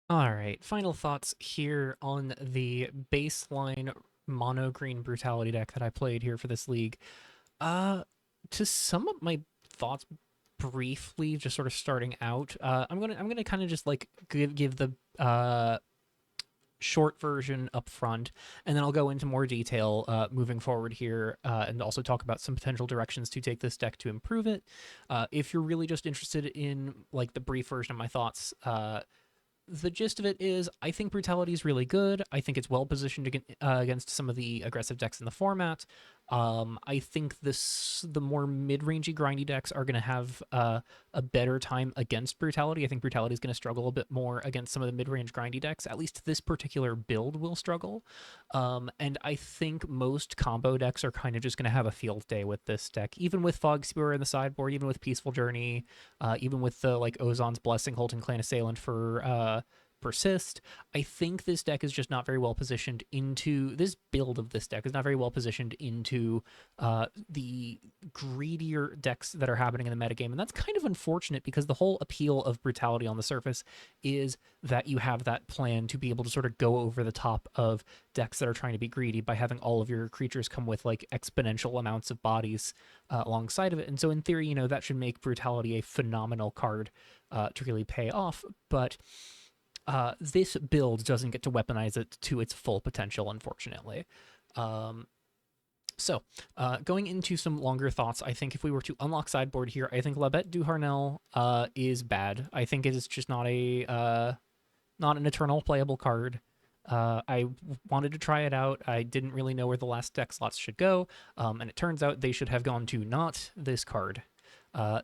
All right, final thoughts here on the baseline mono green brutality deck that I played here for this league. Uh, to sum up my thoughts briefly, just sort of starting out, I'm gonna kind of just like give the short version up front, and then I'll go into more detail moving forward here, and also talk about some potential directions to take this deck to improve it. If you're really just interested in like the brief version of my thoughts, the gist of it is I think Brutality is really good. I think it's well positioned against some of the aggressive decks in the format. I think the more mid-rangey grindy decks are going to have a better time against Brutality. I think Brutality is going to struggle a bit more against some of the mid-range grindy decks. At least this particular build will struggle. And I think most combo decks are kind of just going to have a field day with this deck, even with Fog Spewer in the sideboard, even with Peaceful Journey, even with the like Ozon's Blessing, Holton Clan Assailant for persist. I think this deck is just not very well positioned into this build of this deck is not very well positioned into the greedier decks that are happening in the metagame. And that's kind of unfortunate because the whole appeal of Brutality on the surface is that you have that plan to be able to sort of go over the top of decks that are trying to be greedy by having all of your creatures come with like exponential amounts of bodies alongside of it. And so in theory, that should make Brutality a phenomenal card to really pay off. But this build doesn't get to weaponize it to its full potential, unfortunately. Um, going into some longer thoughts, I think if we were to unlock sideboard here, I think Labette du Harnell is bad. I think it is just not an eternal playable card. I wanted to try it out. I didn't really know where the last deck slots should go, and it turns out they should have gone to not this card.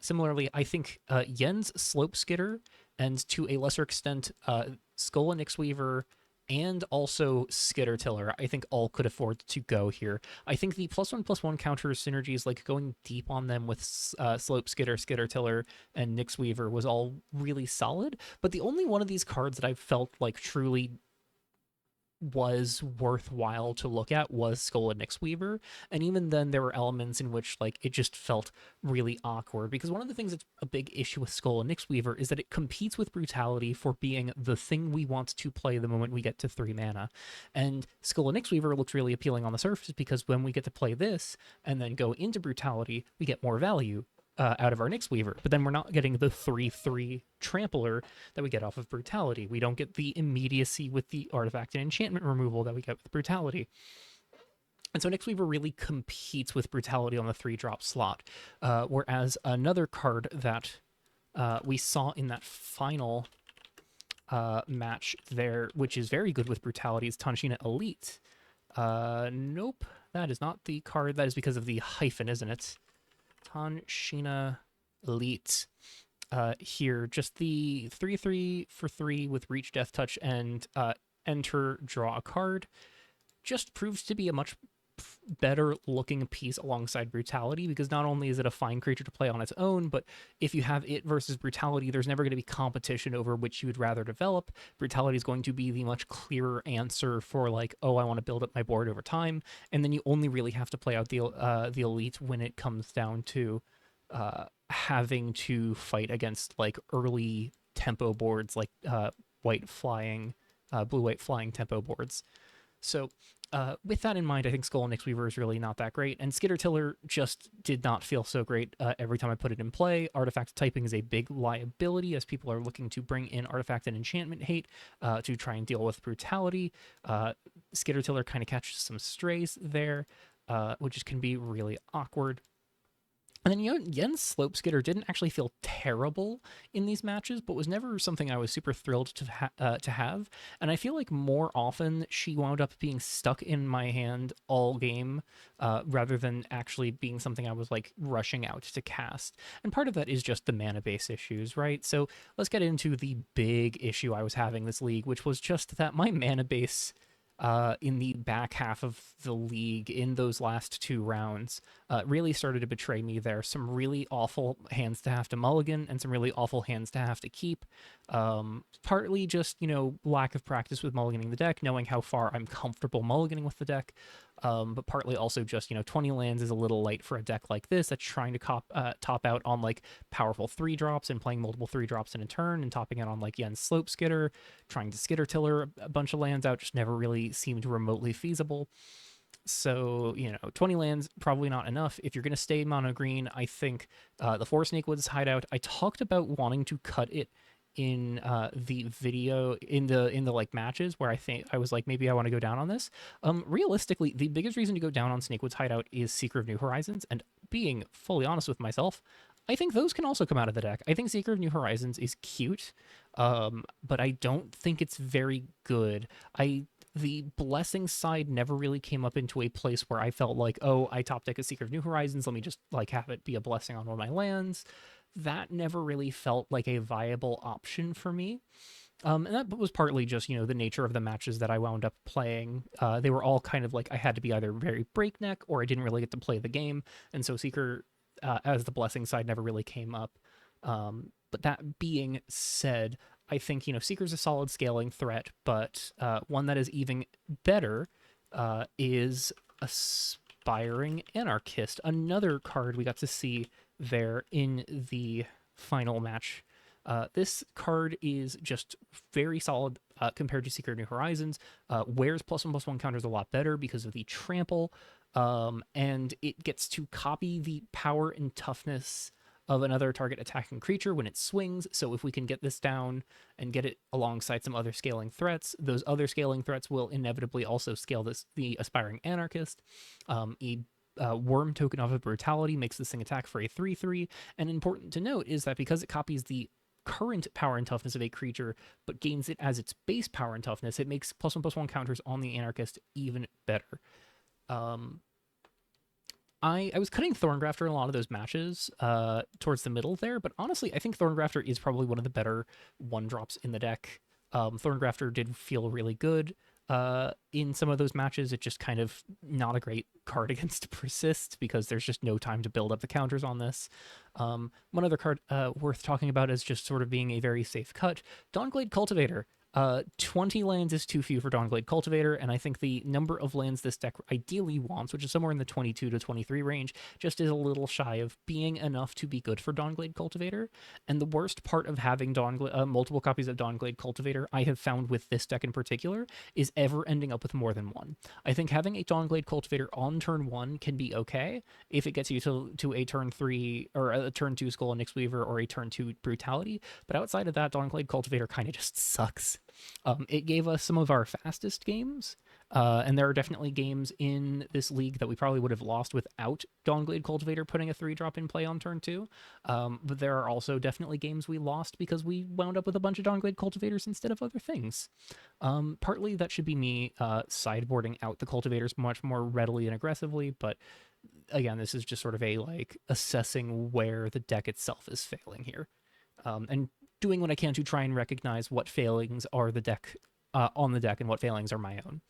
Similarly, I think Yen's Slope Skitter and to a lesser extent Skull and Nyxweaver and also Skitter Tiller, I think all could afford to go here. I think the +1/+1 counter synergies, like going deep on them with Slope Skitter, Skitter Tiller, and Nyxweaver was all really solid. But the only one of these cards that I felt like truly was worthwhile to look at was Skull and Nyxweaver. And even then, there were elements in which like it just felt really awkward because one of the things that's a big issue with Skull and Nyxweaver is that it competes with Brutality for being the thing we want to play the moment we get to 3 mana. And Skull and Nyxweaver looks really appealing on the surface because when we get to play this and then go into Brutality, we get more value. Out of our Nyxweaver, but then we're not getting the 3/3 trampler that we get off of Brutality. We don't get the immediacy with the artifact and enchantment removal that we get with Brutality. And so Nyxweaver really competes with Brutality on the 3-drop slot. Whereas another card that we saw in that final match there, which is very good with Brutality, is Tanshina Elite. Nope, that is not the card. That is because of the hyphen, isn't it? Tanshina Elite. Here, just the 3/3 for 3 with Reach, Death Touch, and enter, draw a card just proves to be a much better looking piece alongside Brutality because not only is it a fine creature to play on its own, but if you have it versus Brutality, there's never going to be competition over which you would rather develop. Brutality is going to be the much clearer answer for like, oh, I want to build up my board over time, and then you only really have to play out the Elite when it comes down to having to fight against like early tempo boards like white flying, blue white flying tempo boards. So, with that in mind, I think Skull and Nyxweaver is really not that great, and Skitter Tiller just did not feel so great every time I put it in play. Artifact typing is a big liability as people are looking to bring in artifact and enchantment hate to try and deal with Brutality. Skitter Tiller kind of catches some strays there, which can be really awkward. And then Yen's Slope Skitter didn't actually feel terrible in these matches, but was never something I was super thrilled to have. And I feel like more often she wound up being stuck in my hand all game, rather than actually being something I was like rushing out to cast. And part of that is just the mana base issues, right? So let's get into the big issue I was having this league, which was just that my mana base in the back half of the league in those last 2 rounds really started to betray me there. Some really awful hands to have to mulligan and some really awful hands to have to keep. Partly just, lack of practice with mulliganing the deck, knowing how far I'm comfortable mulliganing with the deck. but partly also just, 20 lands is a little light for a deck like this that's trying to top out on like powerful 3-drops and playing multiple 3-drops in a turn and topping out on like Yen's Slope Skitter, trying to Skitter Tiller a bunch of lands out just never really seemed remotely feasible. So, 20 lands, probably not enough. If you're going to stay mono green, I think the Forest Snakewoods hideout, I talked about wanting to cut it in the video in the like matches where I think I was like maybe I want to go down on this. Realistically, the biggest reason to go down on Snakewoods hideout is Seeker of New Horizons, and being fully honest with myself, I think those can also come out of the deck. I think Seeker of New Horizons is cute, but I don't think it's very good. The blessing side never really came up into a place where I felt like, oh, I top deck a Seeker of New Horizons, let me just like have it be a blessing on one of my lands. That never really felt like a viable option for me. And that was partly just, the nature of the matches that I wound up playing. They were all kind of like I had to be either very breakneck or I didn't really get to play the game. And so Seeker, as the blessing side, never really came up. But that being said, I think, Seeker's a solid scaling threat, but one that is even better is Aspiring Anarchist, another card we got to see there in the final match. This card is just very solid compared to Seeker of New Horizons. Wears +1/+1 counters a lot better because of the trample, and it gets to copy the power and toughness of another target attacking creature when it swings. So if we can get this down and get it alongside some other scaling threats, those other scaling threats will inevitably also scale the Aspiring Anarchist. A worm token off of Brutality makes this thing attack for a 3/3. And important to note is that because it copies the current power and toughness of a creature, but gains it as its base power and toughness, it makes +1/+1 counters on the Anarchist even better. I was cutting Thorngrafter in a lot of those matches towards the middle there, but honestly, I think Thorngrafter is probably one of the better 1-drops in the deck. Thorngrafter did feel really good in some of those matches. It's just kind of not a great card against Persist because there's just no time to build up the counters on this. One other card worth talking about as just sort of being a very safe cut, Dawnglade Cultivator. 20 lands is too few for Dawnglade Cultivator, and I think the number of lands this deck ideally wants, which is somewhere in the 22 to 23 range, just is a little shy of being enough to be good for Dawnglade Cultivator. And the worst part of having multiple copies of Dawnglade Cultivator, I have found with this deck in particular, is ever ending up with more than one. I think having a Dawnglade Cultivator on turn 1 can be okay if it gets you to a turn 3 or a turn 2 Skull and Nyx Weaver or a turn 2 Brutality, but outside of that, Dawnglade Cultivator kind of just sucks. It gave us some of our fastest games, and there are definitely games in this league that we probably would have lost without Dawnglade Cultivator putting a 3-drop in play on turn 2. But there are also definitely games we lost because we wound up with a bunch of Dawnglade Cultivators instead of other things. Partly that should be me sideboarding out the Cultivators much more readily and aggressively, but again, this is just sort of a like assessing where the deck itself is failing here. And doing what I can to try and recognize what failings are the deck on the deck and what failings are my own.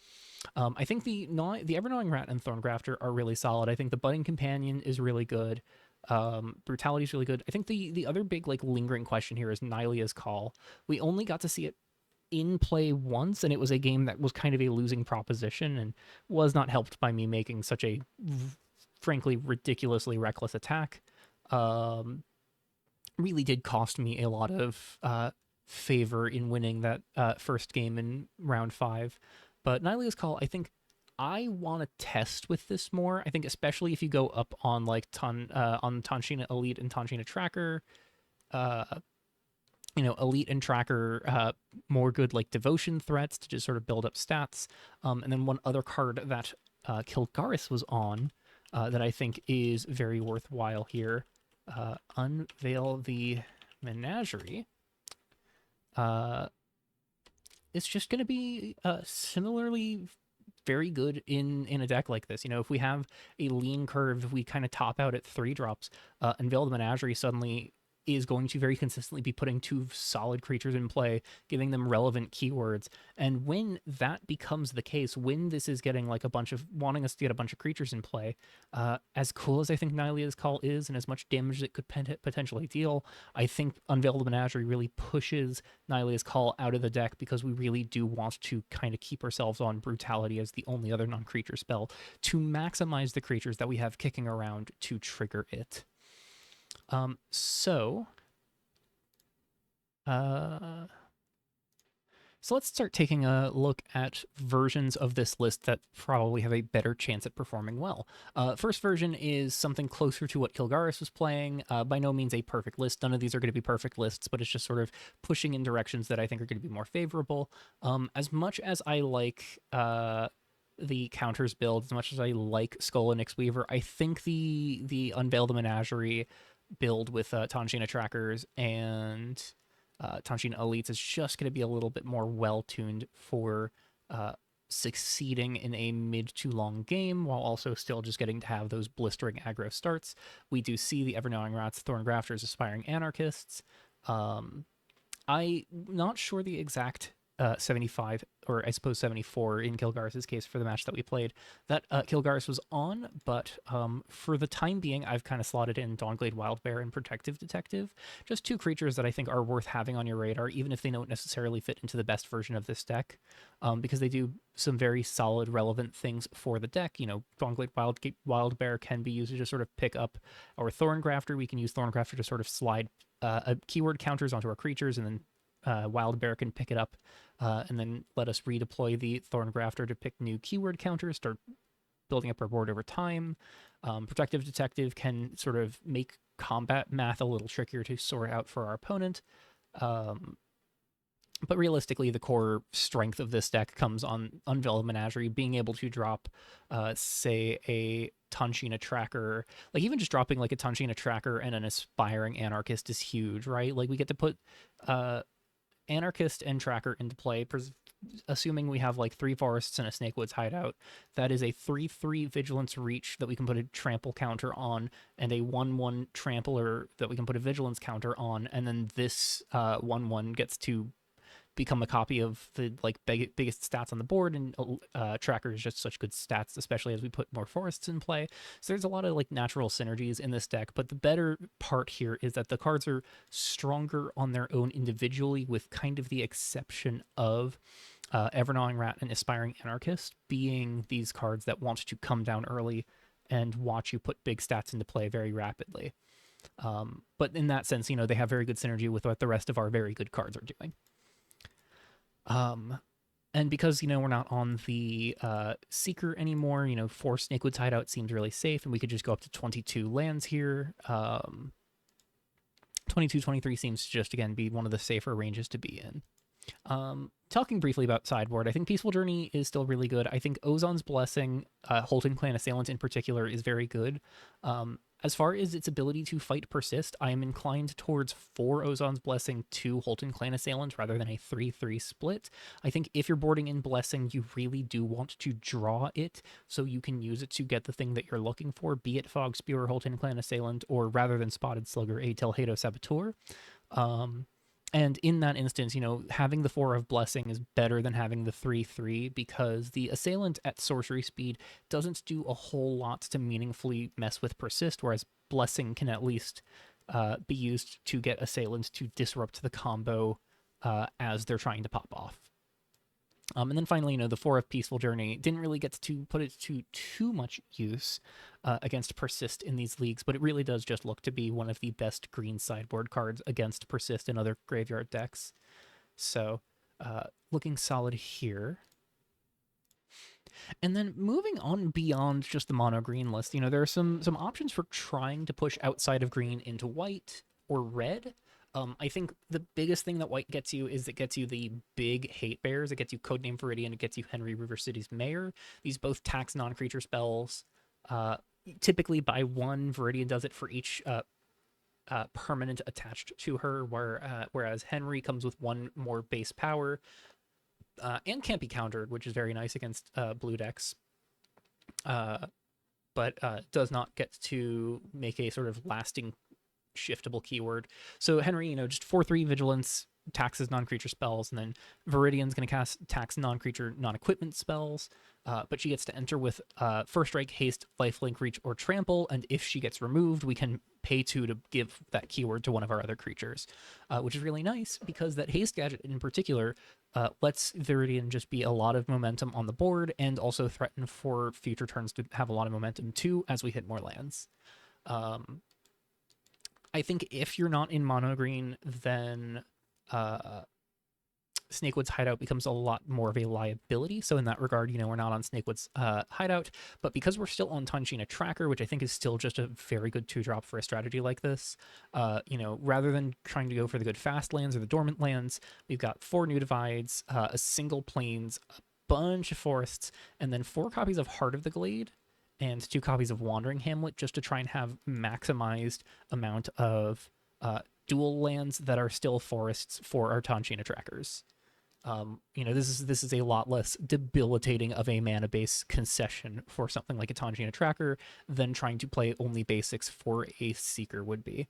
I think the Ever-Gnawing Rat and Thorngrafter are really solid. I think the Budding Companion is really good. Brutality is really good. I think the other big like lingering question here is Nylia's Call. We only got to see it in play once, and it was a game that was kind of a losing proposition and was not helped by me making such a frankly ridiculously reckless attack. Really did cost me a lot of favor in winning that first game in round 5. But Nylia's Call, I think I want to test with this more. I think especially if you go up on like on Tanshina Elite and Tanshina Tracker, Elite and Tracker, more good like devotion threats to just sort of build up stats. And then one other card that Kilgaris was on that I think is very worthwhile here. Unveil the Menagerie. It's just going to be similarly very good in a deck like this. If we have a lean curve, if we kind of top out at 3-drops, Unveil the Menagerie suddenly is going to very consistently be putting two solid creatures in play, giving them relevant keywords. And when that becomes the case, when this is getting like a bunch of wanting us to get a bunch of creatures in play, as cool as I think Nylea's Call is and as much damage as it could potentially deal, I think Unveil the Menagerie really pushes Nylea's Call out of the deck because we really do want to kind of keep ourselves on Brutality as the only other non-creature spell to maximize the creatures that we have kicking around to trigger it. So let's start taking a look at versions of this list that probably have a better chance at performing well. First version is something closer to what Kilgaris was playing. By no means a perfect list. None of these are going to be perfect lists, but it's just sort of pushing in directions that I think are going to be more favorable. As much as I like the counters build, as much as I like Skull and Weaver, I think the Unveil the Menagerie build with Tanjina trackers and Tanjina elites is just going to be a little bit more well-tuned for succeeding in a mid to long game while also still just getting to have those blistering aggro starts. We do see the Evergnawing Rats, Thorngrafters, Aspiring Anarchists. I'm not sure the exact 75, or I suppose 74 in Kilgaris' case for the match that we played, that Kilgaris was on, but for the time being, I've kind of slotted in Dawnglade Wildbear and Protective Detective, just two creatures that I think are worth having on your radar, even if they don't necessarily fit into the best version of this deck, because they do some very solid, relevant things for the deck. You know, Dawnglade Wildbear can be used to just sort of pick up our Thorngrafter. We can use Thorngrafter to sort of slide keyword counters onto our creatures, and then Wildbear can pick it up and then let us redeploy the Thorngrafter to pick new keyword counters, start building up our board over time. Protective Detective can sort of make combat math a little trickier to sort out for our opponent. But realistically, the core strength of this deck comes on Unveil the Menagerie, being able to drop, say, a Tanjina tracker. Like, even just dropping like a Tanjina tracker and an Aspiring Anarchist is huge, right? Like, we get to put Anarchist and Tracker into play, assuming we have like 3 forests and a Snakewoods hideout. That is a 3/3 Vigilance Reach that we can put a trample counter on, and a 1/1 Trampler that we can put a Vigilance counter on, and then this 1/1 gets to become a copy of the like biggest stats on the board, and Tracker is just such good stats, especially as we put more forests in play. So there's a lot of like natural synergies in this deck, but the better part here is that the cards are stronger on their own individually, with kind of the exception of Evergnawing Rat and Aspiring Anarchist being these cards that want to come down early and watch you put big stats into play very rapidly. But in that sense, you know, they have very good synergy with what the rest of our very good cards are doing. And because, you know, we're not on the Seeker anymore, you know, 4 Snakewoods hideout seems really safe, and we could just go up to 22 lands here. 22, 23 seems to just, again, be one of the safer ranges to be in. Talking briefly about sideboard, I think Peaceful Journey is still really good. I think Ozon's Blessing, Holton Clan Assailant in particular, is very good. As far as its ability to fight persist, I am inclined towards 4 Ozon's Blessing, 2 Holton Clan Assailant, rather than a 3/3 split. I think if you're boarding in Blessing, you really do want to draw it so you can use it to get the thing that you're looking for, be it Fog Spewer, Holton Clan Assailant, or rather than Spotted Slugger, a Telhado Saboteur. And in that instance, you know, having the 4 of Blessing is better than having the 3/3, because the Assailant at sorcery speed doesn't do a whole lot to meaningfully mess with Persist, whereas Blessing can at least be used to get Assailants to disrupt the combo as they're trying to pop off. And then finally, you know, the 4 of Peaceful Journey didn't really get to put it to too much use against Persist in these leagues, but it really does just look to be one of the best green sideboard cards against Persist in other graveyard decks. So looking solid here. And then moving on beyond just the mono green list, you know, there are some options for trying to push outside of green into white or red. I think the biggest thing that white gets you is it gets you the big hate bears. It gets you Codename Viridian. It gets you Henry River City's Mayor. These both tax non-creature spells. Typically by 1, Viridian does it for each permanent attached to her, whereas Henry comes with 1 more base power and can't be countered, which is very nice against blue decks. But does not get to make a sort of lasting shiftable keyword. So Henry, just 4/3 vigilance, taxes non-creature spells, and then Viridian's going to cast tax non-creature, non-equipment spells. But she gets to enter with First Strike, Haste, Lifelink, Reach, or Trample, and if she gets removed, we can pay 2 to give that keyword to one of our other creatures, which is really nice because that Haste gadget in particular lets Viridian just be a lot of momentum on the board and also threaten for future turns to have a lot of momentum too as we hit more lands. I think if you're not in mono green, then Snakewood's hideout becomes a lot more of a liability. So in that regard, we're not on Snakewood's hideout, but because we're still on Tanjina Tracker, which I think is still just a very good 2-drop for a strategy like this, rather than trying to go for the good fast lands or the dormant lands, we've got 4 new divides, a single plains, a bunch of forests, and then 4 copies of Heart of the Glade and 2 copies of Wandering Hamlet just to try and have maximized amount of dual lands that are still forests for our Tanjina trackers. This is a lot less debilitating of a mana base concession for something like a Tanjina tracker than trying to play only basics for a Seeker would be.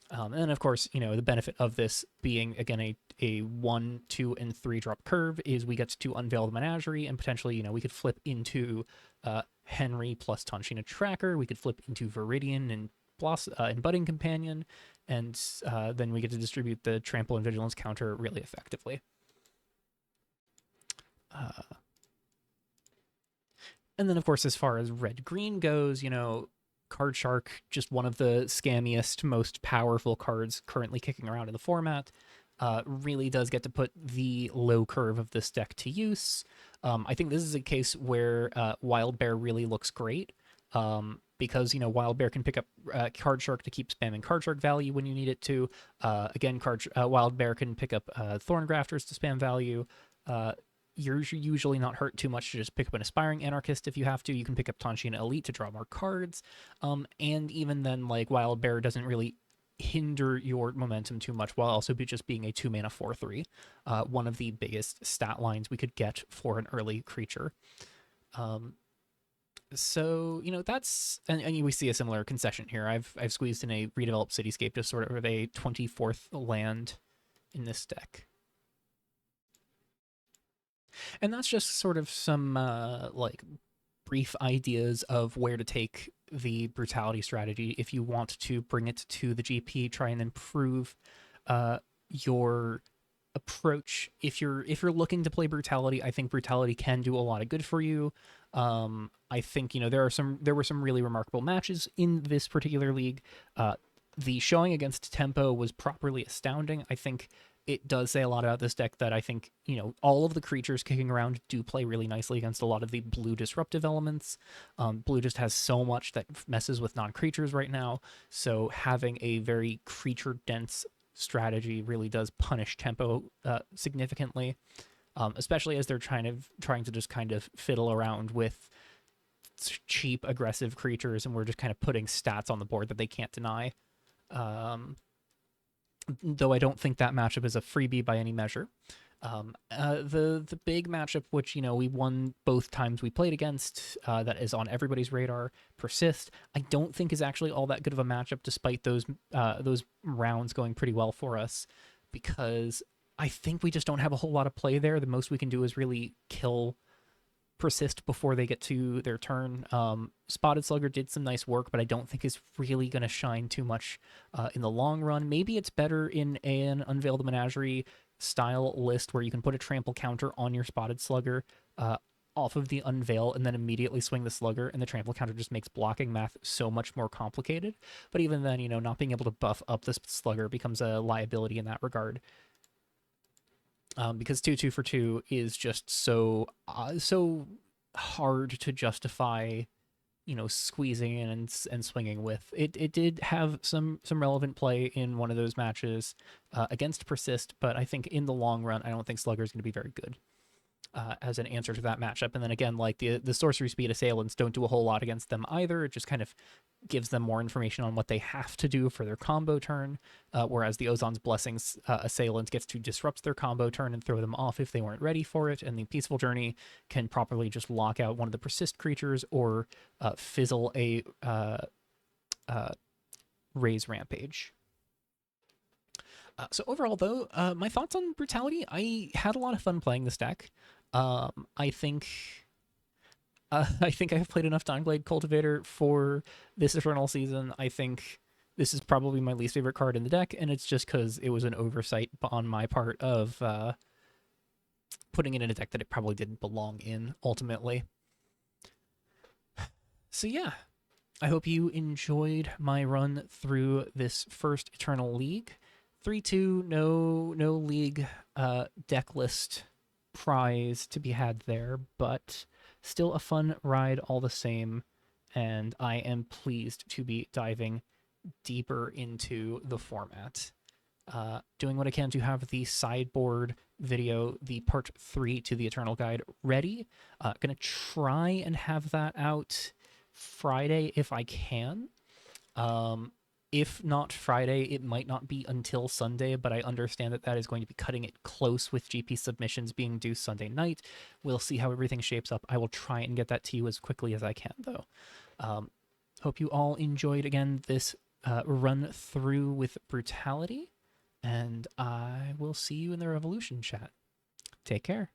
And then, of course, the benefit of this being, again, a 1, 2, and 3 drop curve is we get to unveil the Menagerie, and potentially, we could flip into Henry plus Tanjina Tracker. We could flip into Viridian and Budding Companion, and then we get to distribute the Trample and Vigilance counter really effectively. And then, of course, as far as red-green goes, Card Shark, just one of the scammiest, most powerful cards currently kicking around in the format, really does get to put the low curve of this deck to use. I think this is a case where Wild Bear really looks great, because, Wild Bear can pick up Card Shark to keep spamming Card Shark value when you need it to. Again, Wild Bear can pick up Thorn Grafters to spam value. You're usually not hurt too much to just pick up an Aspiring Anarchist if you have to. You can pick up Tanjina Elite to draw more cards. And even then, Wild Bear doesn't really hinder your momentum too much while also just being a 2-mana 4/3. One of the biggest stat lines we could get for an early creature. So, that's... And we see a similar concession here. I've squeezed in a redeveloped Cityscape, just sort of a 24th land in this deck. And that's just sort of some brief ideas of where to take the Brutality strategy if you want to bring it to the GP, try and improve your approach. If you're looking to play Brutality, I think Brutality can do a lot of good for you. I think there were some really remarkable matches in this particular league. The showing against Tempo was properly astounding. I think it does say a lot about this deck that I think, all of the creatures kicking around do play really nicely against a lot of the blue disruptive elements. Blue just has so much that messes with non-creatures right now, so having a very creature-dense strategy really does punish Tempo significantly, especially as they're trying to just kind of fiddle around with cheap, aggressive creatures, and we're just kind of putting stats on the board that they can't deny. Though I don't think that matchup is a freebie by any measure. The big matchup, which we won both times we played against, that is on everybody's radar, Persist, I don't think is actually all that good of a matchup, despite those rounds going pretty well for us, because I think we just don't have a whole lot of play there. The most we can do is really kill Persist before they get to their turn. Spotted Slugger did some nice work, but I don't think is really going to shine too much in the long run. Maybe it's better in an Unveil the Menagerie style list where you can put a trample counter on your Spotted Slugger off of the Unveil and then immediately swing the Slugger, and the trample counter just makes blocking math so much more complicated. But even then, not being able to buff up this Slugger becomes a liability in that regard. Because 2/2 for 2 is just so hard to justify, squeezing in and swinging with. It did have some relevant play in one of those matches against Persist, but I think in the long run, I don't think Slugger is going to be very good as an answer to that matchup. And then again, the sorcery speed assailants don't do a whole lot against them either. It just kind of gives them more information on what they have to do for their combo turn, whereas the Ozon's Blessings assailant gets to disrupt their combo turn and throw them off if they weren't ready for it, and the Peaceful Journey can properly just lock out one of the Persist creatures or fizzle a raise Rampage. So overall, though, my thoughts on Brutality, I had a lot of fun playing this deck. I think I think I've played enough Dawnblade Cultivator for this Eternal season. I think this is probably my least favorite card in the deck, and it's just because it was an oversight on my part of putting it in a deck that it probably didn't belong in, ultimately. So yeah, I hope you enjoyed my run through this first Eternal League. 3-2, no league deck list prize to be had there, but still a fun ride all the same, and I am pleased to be diving deeper into the format. Doing what I can to have the sideboard video, the part 3 to the Eternal Guide, ready. Gonna try and have that out Friday if I can. If not Friday, it might not be until Sunday, but I understand that that is going to be cutting it close with GP submissions being due Sunday night. We'll see how everything shapes up. I will try and get that to you as quickly as I can, though. Hope you all enjoyed, again, this run through with Brutality, and I will see you in the Revolution chat. Take care.